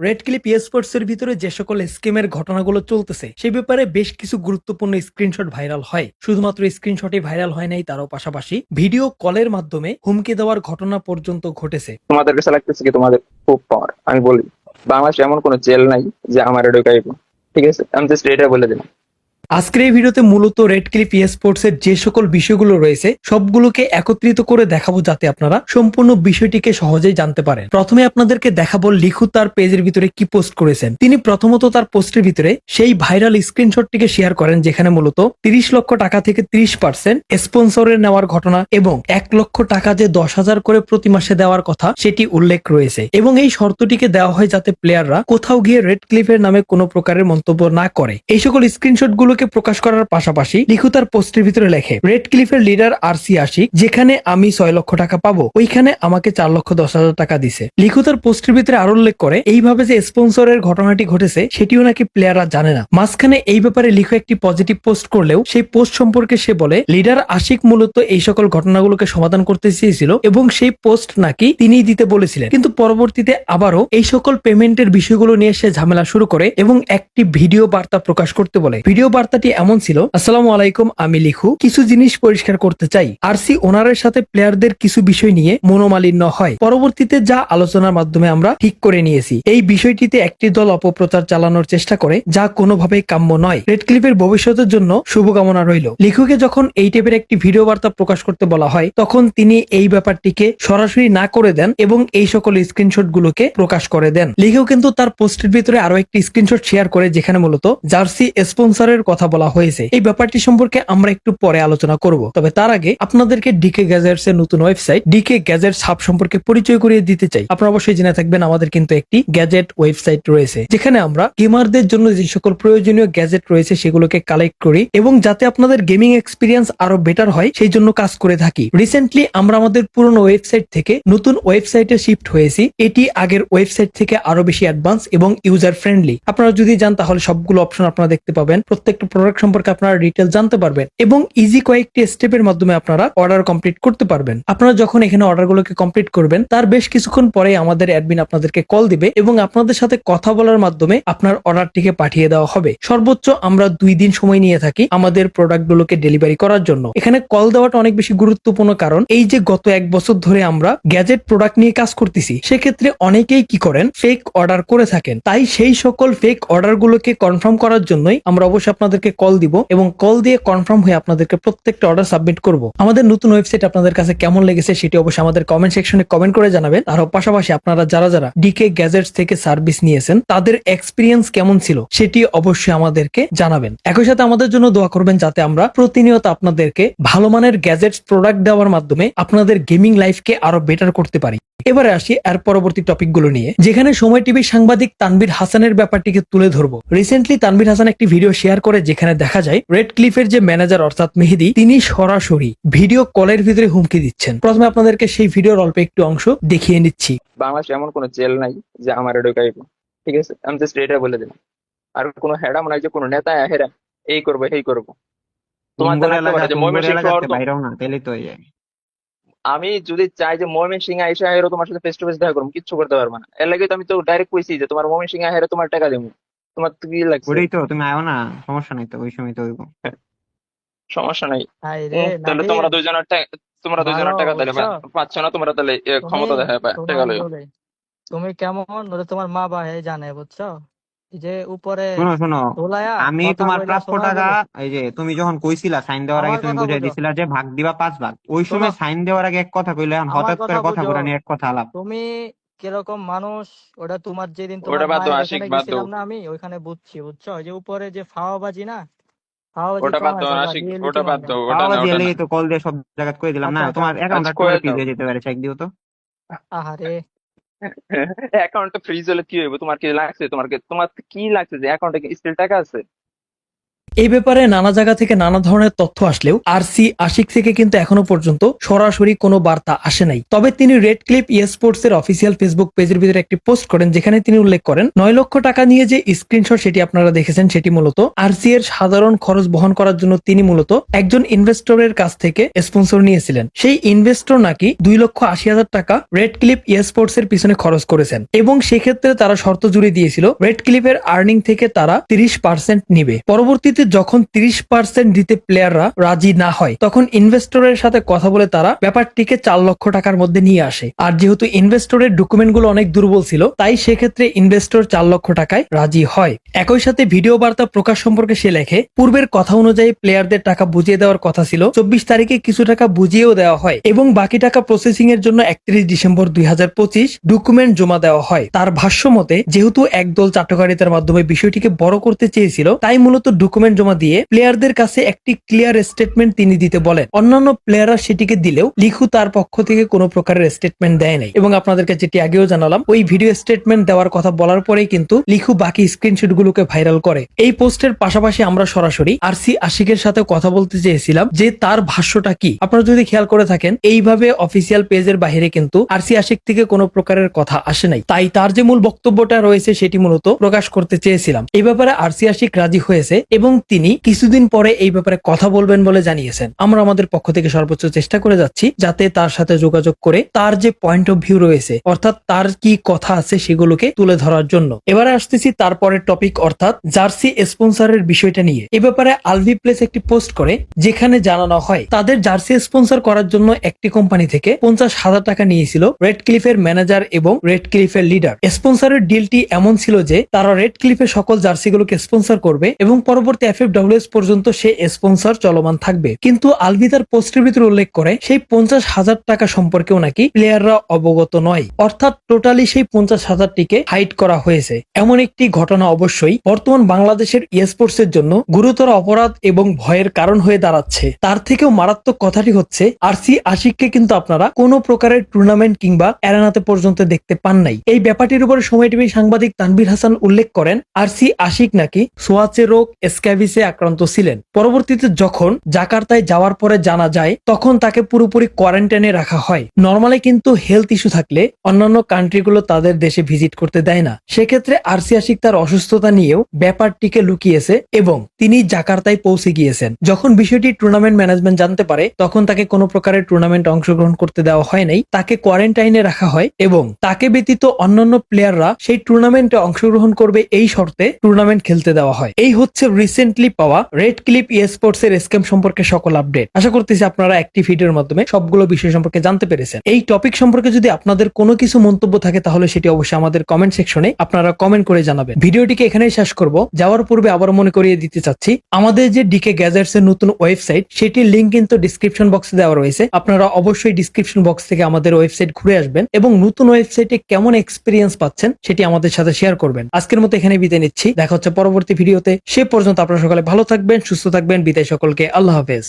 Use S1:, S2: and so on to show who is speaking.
S1: Red clip sports এর ভিতরে যে সকল স্কিমের ঘটনাগুলো চলতেছে সে ব্যাপারে বেশ কিছু গুরুত্বপূর্ণ স্ক্রিনশট ভাইরাল হয়। শুধুমাত্র স্ক্রিনশটই ভাইরাল হয় নাই, তারও পাশাপাশি ভিডিও কলের মাধ্যমে হুমকি দেওয়ার ঘটনা পর্যন্ত ঘটেছে।
S2: তোমাদের কাছে লাগতেছে কি তোমাদের খুব পাওয়ার। আমি বলি, বাংলাদেশে এমন কোনো জেল নাই যে আমার ঢুকাইব। ঠিক আছে, আমি জাস্ট এটা বলে দিলাম।
S1: আজকের এই ভিডিওতে মূলত রেড ক্লিপ স্পোর্টস এর যে সকল বিষয়গুলো রয়েছে সবগুলোকে একত্রিত করে দেখাবো, যাতে আপনারা সম্পূর্ণ বিষয়টিকে সহজেই জানতে পারেন। প্রথমে আপনাদেরকে দেখাবো লিখু তার পেজের ভিতরে কি পোস্ট করেছেন। তিনি প্রথমত তার পোস্টের ভিতরে সেই ভাইরাল স্ক্রিনশটটিকে শেয়ার করেন যেখানে মূলত 30 লক্ষ টাকা থেকে 30% স্পন্সরের নেওয়ার ঘটনা এবং 1 লক্ষ টাকা যে 10,000 করে প্রতি মাসে দেওয়ার কথা সেটি উল্লেখ রয়েছে, এবং এই শর্তটিকে দেওয়া হয় যাতে প্লেয়াররা কোথাও গিয়ে রেড ক্লিফের নামে কোনো প্রকারের মন্তব্য না করে। এই সকল স্ক্রিনশট গুলোকে প্রকাশ করার পাশাপাশি লিখু তার পোস্টের ভিতরে লেখে, রেড ক্লিফের লিডার আরসি আশিক যেখানে আমি 6 লক্ষ টাকা পাবো ওইখানে আমাকে 4,10,000 টাকা দিছে। লিখু তার পোস্টের ভিতরে আরো উল্লেখ করে এইভাবে যে স্পন্সরের ঘটনাটি ঘটেছে সেটিও নাকি প্লেয়াররা জানে না। মাঝখানে এই ব্যাপারে লিখু একটি পজিটিভ পোস্ট করলেও সেই পোস্ট সম্পর্কে সে বলে লিডার আশিক মূলত এই সকল ঘটনাগুলোকে সমাধান করতে চেয়েছিল এবং সেই পোস্ট নাকি তিনিই দিতে বলেছিলেন, কিন্তু পরবর্তীতে আবারও এই সকল পেমেন্টের বিষয়গুলো নিয়ে সে ঝামেলা শুরু করে এবং একটি ভিডিও বার্তা প্রকাশ করতে বলে। ভিডিও বার্তাটি এমন ছিল, আসসালামু আলাইকুম, আমি লিখু কিছু জিনিস পরিষ্কার করতে চাই। আরসি ওনারের সাথে প্লেয়ারদের কিছু বিষয় নিয়ে মনোমালিন্য হয়, পরবর্তীতে যা আলোচনার মাধ্যমে আমরা ঠিক করে নিয়েছি। এই বিষয়টিতে একটি দল অপপ্রচার চালানোর চেষ্টা করে যা কোনোভাবেই কাম্য নয়। রেড ক্লিপের ভবিষ্যতের জন্য শুভকামনা রইল। লিখুকে যখন এই টাইপের একটি ভিডিও বার্তা প্রকাশ করতে বলা হয় তখন তিনি এই ব্যাপারটিকে সরাসরি না করে দেন এবং এই সকল স্ক্রিনশট গুলোকে প্রকাশ করে দেন। লিখেও কিন্তু তার পোস্টের ভিতরে আরো একটি স্ক্রিনশট শেয়ার করে যেখানে মূলত জার্সি স্পন্সরের কথা বলা হয়েছে। এই ব্যাপারটি সম্পর্কে আমরা একটু পরে আলোচনা করব, তবে তার আগে আপনাদেরকে ডিকে গ্যাজেটস এর নতুন ওয়েবসাইট ডিকে গ্যাজেটস হাব সম্পর্কে পরিচয় করিয়ে দিতে চাই। আপনারা অবশ্যই জেনে থাকবেন আমাদের কিন্তু একটি গ্যাজেট ওয়েবসাইট রয়েছে যেখানে আমরা গেমারদের জন্য যে সকল প্রয়োজনীয় গ্যাজেট রয়েছে সেগুলোকে কালেক্ট করি এবং যাতে আপনাদের গেমিং এক্সপিরিয়েন্স আরো বেটার হয় সেই জন্য কাজ করে থাকি। রিসেন্টলি আমরা আমাদের পুরনো ওয়েবসাইট থেকে নতুন ওয়েবসাইটে শিফট হয়েছি। এটি আগের ওয়েবসাইট থেকে আরো বেশি অ্যাডভান্স এবং ইউজার ফ্রেন্ডলি। আপনারা যদি যান তাহলে সবগুলো অপশন আপনারা দেখতে পাবেন, প্রত্যেকটা প্রোডাক্ট সম্পর্কে আপনারা ডিটেল জানতে পারবেন এবং ইজি কয়েকটি স্টেপের মাধ্যমে আপনারা অর্ডার কমপ্লিট করতে পারবেন। আপনারা যখন এখানে অর্ডারগুলোকে কমপ্লিট করবেন তার বেশ কিছুক্ষণ পরে আমাদের অ্যাডমিন আপনাদেরকে কল দিবে এবং আপনাদের সাথে কথা বলার মাধ্যমে আপনার অর্ডারটিকে পাঠিয়ে দেওয়া হবে। সর্বোচ্চ আমরা 2 দিন সময় নিয়ে থাকি আমাদের প্রোডাক্টগুলোকে ডেলিভারি করার জন্য। এখানে কল দেওয়াটা অনেক বেশি গুরুত্বপূর্ণ, কারণ এই যে গত 1 বছর ধরে আমরা গ্যাজেট প্রোডাক্ট নিয়ে কাজ করতেছি সেক্ষেত্রে অনেকেই কি করেন ফেক অর্ডার করে থাকেন। তাই সেই সকল ফেক অর্ডারগুলোকে কনফার্ম করার জন্যই আমরা অবশ্যই আপনাদেরকে কল দিব এবং কল দিয়ে কনফার্ম হয়ে আপনাদেরকে প্রত্যেকটা অর্ডার সাবমিট করব। আমাদের নতুন ওয়েবসাইট আপনাদের কাছে কেমন লেগেছে সেটি অবশ্যই আমাদের কমেন্ট সেকশনে কমেন্ট করে জানাবেন। আর পাশাপাশি আপনারা যারা যারা ডিকে গ্যাজেটস থেকে সার্ভিস নিয়েছেন তাদের এক্সপিরিয়েন্স কেমন ছিল সেটি অবশ্যই আমাদেরকে জানাবেন। একই সাথে আমাদের জন্য দোয়া করবেন যাতে আমরা প্রতিনিয়ত আপনাদেরকে ভালো মানের গ্যাজেটস প্রোডাক্ট দেওয়ার মাধ্যমে আপনাদের গেমিং লাইফকে আরো বেটার করতে পারি। এবারে আসি এর পরবর্তী টপিকগুলো নিয়ে, যেখানে সময় টিভির সাংবাদিক তানভীর হাসানের ব্যাপারটিকে তুলে ধরবো। রিসেন্টলি তানভীর হাসান একটি ভিডিও শেয়ার করে যেখানে দেখা যায় রেড ক্লিফের যে ম্যানেজার অর্থাৎ মেহেদি তিনি সরাসরি ভিডিও কলের ভিতরে হুমকি দিচ্ছেন। প্রথমে আপনাদেরকে সেই ভিডিওর অল্প একটু অংশ দেখিয়ে নিচ্ছি।
S2: বাংলাদেশে এমন কোনো জেল নাই যে আমার ঢুকাইব। ঠিক আছে, আমি জাস্ট এটা বলে দিলাম। আর কোনো হেডা মনে হয় যে কোনো নেতা হেরা এই করবো এই করবো। তোমার তো
S3: তুমগোর
S2: লাগতে
S3: এলাকা
S2: পারে যে
S3: তুমগোর
S2: ময়মনসিংহ শহর
S3: এলাকাতে
S2: তো।
S3: বাইরেও না তাইলে তো হয়ে যায়।
S2: আমি যদি চাই যে ময়মনসিংহ আইসা হেরো তোমার সাথে ফেস টু ফেস দেখা করবো, কিচ্ছু করতে পারবে না। এর লাগে তো আমি তো ডাইরেক্ট কইছি যে তোমার ময়মনসিংহ হেরো তোমার টাকা দেবো। তোমার তো কি লাগছে?
S3: ওটাই তো, তুমি আয়ো না, সমস্যা নাই তো, ওই সময় তো হইব।
S2: সমস্যা নাই।
S4: হাই রে
S2: তাহলে
S4: নাদিম,
S2: তোমরা
S4: ভালো
S2: দুইজনের টাকা তাহলে
S4: বুঝছো?
S2: পাচ্ছ না। তোমরা তাহলে
S4: তুমি
S2: ক্ষমতা দেখা টাকা
S4: তোমার
S2: লইও।
S4: বলে তুমি কেমন ওটা তোমার মা বাহে জানে বুঝছো? এই যে উপরে
S3: শোনো শোনো,
S4: দোলায়া
S3: আমি
S4: কথা
S3: তোমার
S4: কইলা
S3: প্রাপ্য
S4: শোনা
S3: টাকা,
S4: বলে।
S3: এই যে তুমি যখন কইছিলা সাইন দেওয়ার আগে
S4: আমার
S3: তুমি
S4: কথা
S3: বুঝাই
S4: বুঝো,
S3: দিছিলা যে ভাগ দিবা 5 ভাগ, ওই
S4: শোনো,
S3: সময় সাইন দেওয়ার আগে এক কথা কইলে এখন
S4: আমার
S3: হঠাৎ
S4: কথা
S3: করে কথা
S4: বুঝো।
S3: ঘুরা নিয়ে এক কথা আলাপ।
S4: তুমি কিরকম মানুষ ওটা তোমার যেদিন
S2: ওটা
S4: তোমার
S2: বাদ দাও,
S4: মায়ের
S2: আশিক
S4: ওখানে
S2: বাদ দাও।
S4: গেছিলাম না আমি ওইখানে বুঝছি বুঝছো? ওই যে উপরে যে ফাওয়াবাজি না, ফাওয়াবাজি
S2: ওটা বাদ
S4: কমায়
S2: দাও
S4: বাবা
S2: আশিক,
S4: রিয়েলিটি
S2: ওটা বাদ
S4: মাইন্ডা।
S2: দাও, ওটা না
S3: পাওয়াবাজি
S2: ওটা না।
S3: এলেই তো কল দিয়ে সব জায়গা করে দিলাম না,
S4: আচ্ছা আচ্ছা,
S3: তোমার
S2: আচ্ছা
S3: অ্যাকাউন্টটা
S2: কয়ে
S3: কিভাবে ফ্রিজ
S2: দাও।
S3: হয়ে যেতে পারে চেক দিও তো।
S4: আহারে,
S2: অ্যাকাউন্টটা ফ্রিজ হলে কি হইব? তোমার কি লাগছে? তোমার কি লাগছে যে অ্যাকাউন্টে কি স্টিল টাকা আছে?
S1: এই ব্যাপারে নানা জায়গা থেকে নানা ধরনের তথ্য আসলেও আরসি আশিক থেকে কিন্তু এখনো পর্যন্ত সরাসরি কোনো বার্তা আসে নাই। তবে তিনি রেড ক্লিপ স্পোর্টস এর অফিসিয়াল ফেসবুক পেজের ভিতরে একটি পোস্ট করেন, যেখানে তিনি উল্লেখ করেন 9 লক্ষ টাকা নিয়ে যে স্ক্রিনশট সেটি আপনারা দেখেছেন সেটি মূলত আরসি এর সাধারণ খরচ বহন করার জন্য তিনি মূলত একজন ইনভেস্টরের কাছ থেকে স্পন্সর নিয়েছিলেন। সেই ইনভেস্টর নাকি 2,80,000 টাকা রেড ক্লিপ স্পোর্টস এর পিছনে খরচ করেছেন এবং সেক্ষেত্রে তারা শর্ত জুড়ে দিয়েছিল রেড ক্লিপের আর্নিং থেকে তারা 30% নিবে। পরবর্তীতে যখন 30% দিতে প্লেয়াররা রাজি না হয় তখন ইনভেস্টরের সাথে কথা বলে তারা ব্যাপারটিকে 4 লক্ষ টাকার মধ্যে নিয়ে আসে। আর যেহেতু ইনভেস্টরের ডকুমেন্ট গুলো অনেক দুর্বল ছিল তাই সেক্ষেত্রে ইনভেস্টর 4 লক্ষ টাকায় রাজি হয়। একই সাথে ভিডিও বার্তা প্রকাশ সম্পর্কে সে লেখে, পূর্বের কথা অনুযায়ী প্লেয়ারদের টাকা বুঝিয়ে দেওয়ার কথা ছিল, 24 তারিখে কিছু টাকা বুঝিয়েও দেওয়া হয় এবং বাকি টাকা প্রসেসিং এর জন্য 31 ডিসেম্বর 2025 ডকুমেন্ট জমা দেওয়া হয়। তার ভাষ্য মতে যেহেতু একদল চাট্টকারিতার মাধ্যমে বিষয়টিকে বড় করতে চেয়েছিল তাই মূলত ডকুমেন্ট জমা দিয়ে প্লেয়ারদের কাছে একটি ক্লিয়ার স্টেটমেন্ট তিনি দিতে বলেন। অন্যান্য প্লেয়াররা সেটিকে দিলেও লিখু তার পক্ষ থেকে কোনো প্রকারের স্টেটমেন্ট দেয় নাই এবং আপনাদেরকে যেটি আগেও জানালাম ওই ভিডিও স্টেটমেন্ট দেওয়ার কথা বলার পরেই কিন্তু লিখু বাকি স্ক্রিনশট গুলোকে ভাইরাল করে। এই পোস্টের পাশাপাশি আমরা সরাসরি আরসি আশিকের সাথে কথা বলতে চেয়েছিলাম যে তার ভাষ্যটা কি। আপনারা যদি খেয়াল করে থাকেন এইভাবে অফিসিয়াল পেজের বাইরে কিন্তু আরসি আশিক থেকে কোনো প্রকারের কথা আসে নাই, তাই তার যে মূল বক্তব্যটা রয়েছে সেটি মূলত প্রকাশ করতে চেয়েছিলাম। এই ব্যাপারে আরসি আশিক রাজি হয়েছে এবং তিনি কিছুদিন পরে এই ব্যাপারে কথা বলবেন বলে জানিয়েছেন। আমরা আমাদের পক্ষ থেকে সর্বোচ্চ চেষ্টা করে যাচ্ছি যাতে তার সাথে যোগাযোগ করে তার যে পয়েন্ট অফ ভিউ রয়েছে অর্থাৎ তার কি কথা আছে সেগুলোকে তুলে ধরার জন্য। এবারে আসতেছি তারপরের টপিক অর্থাৎ জার্সি স্পন্সরের বিষয়টা নিয়ে। এ ব্যাপারে আলভি প্লেস একটি পোস্ট করে যেখানে জানানো হয় তাদের জার্সি স্পন্সর করার জন্য একটি কোম্পানি থেকে 50,000 টাকা নিয়েছিল রেড ক্লিফের ম্যানেজার এবং রেড ক্লিফের লিডার। স্পন্সরের ডিলটি এমন ছিল যে তারা রেড ক্লিফের সকল জার্সিগুলোকে স্পন্সর করবে এবং পরবর্তী FFWS পর্যন্ত সে স্পন্সর চলমান থাকবে। কিন্তু আলভি তার পোস্টের ভিতরে উল্লেখ করে সেই 50,000 টাকা সম্পর্কেও নাকি প্লেয়াররা অবগত নয়, অর্থাৎ টোটালি সেই 50,000 টিকে হাইড করা হয়েছে। এমন একটি ঘটনা অবশ্যই বর্তমান বাংলাদেশের স্পোর্টস এর জন্য গুরুতর অপরাধ এবং ভয়ের কারণ হয়ে দাঁড়াচ্ছে। তার থেকেও মারাত্মক কথাটি হচ্ছে আরসি আশিককে কিন্তু আপনারা কোনো প্রকারের টুর্নামেন্ট কিংবা অ্যারেনাতে পর্যন্ত দেখতে পান নাই। এই ব্যাপারটির উপরে সময় টিভি সাংবাদিক তানভীর হাসান উল্লেখ করেন আরসি আশিক নাকি সোয়াচে রোগ স্ক্যাবিসে আক্রান্ত ছিলেন। পরবর্তীতে যখন জাকার্তায় যাওয়ার পরে জানা যায় তখন তাকে পুরোপুরি কোয়ারেন্টাইনে রাখা হয়। নর্মালি কিন্তু হেলথ ইস্যু থাকলে অন্যান্য কান্ট্রিগুলো তাদের দেশে ভিজিট করতে দেয় না। সেক্ষেত্রে আরসি আশিক তার অসুস্থতা নিয়েও ব্যাপারটিকে লুকিয়েছে এবং তিনি জাকার্তায় পৌঁছে গিয়েছেন। যখন বিষয়টি টুর্নামেন্ট ম্যানেজমেন্ট জানতে পারে তখন তাকে কোনো প্রকারের টুর্নামেন্ট অংশগ্রহণ করতে দেওয়া হয় নাই, তাকে কোয়ারেন্টাইনে রাখা হয় এবং তাকে ব্যতীত অন্যান্য প্লেয়াররা সেই টুর্নামেন্টে অংশগ্রহণ করবে এই শর্তে টুর্নামেন্ট খেলতে দেওয়া হয়। এই হচ্ছে রিসেন্টলি পাওয়া রেড ক্লিপ স্পোর্টস এর স্ক্যাম সম্পর্কে সকল আপডেট। আশা করতেছি আপনারা একটি ভিডিওর মাধ্যমে সবগুলো বিষয় সম্পর্কে জানতে পেরেছেন। এই টপিক সম্পর্কে যদি আপনাদের কোনো কিছু মন্তব্য থাকে তাহলে সেটি অবশ্যই আমাদের কমেন্ট সেকশনে আপনারা কমেন্ট করে জানাবেন। ভিডিওটিকে এখানেই শেষ করব। যাওয়ার পূর্বে আবার মনে করিয়ে দিতে চাচ্ছি আমাদের যে ডিকে গ্যাজেটস এর নতুন ওয়েবসাইট সেটির লিংক কিন্তু ডিসক্রিপশন বক্সে দেওয়া রয়েছে। আপনারা অবশ্যই ডিসক্রিপশন বক্স থেকে আমাদের ওয়েবসাইট ঘুরে আসবেন এবং নতুন ওয়েবসাইটে কেমন এক্সপিরিয়েন্স পাচ্ছেন সেটি আমাদের সাথে শেয়ার করবেন। আজকের মতো এখানে বিদায় নিচ্ছি, দেখা হচ্ছে পরবর্তী ভিডিওতে। সে পর্যন্ত আপনারা সকলে ভালো থাকবেন, সুস্থ থাকবেন। বিদায় সকলকে, আল্লাহ হাফেজ।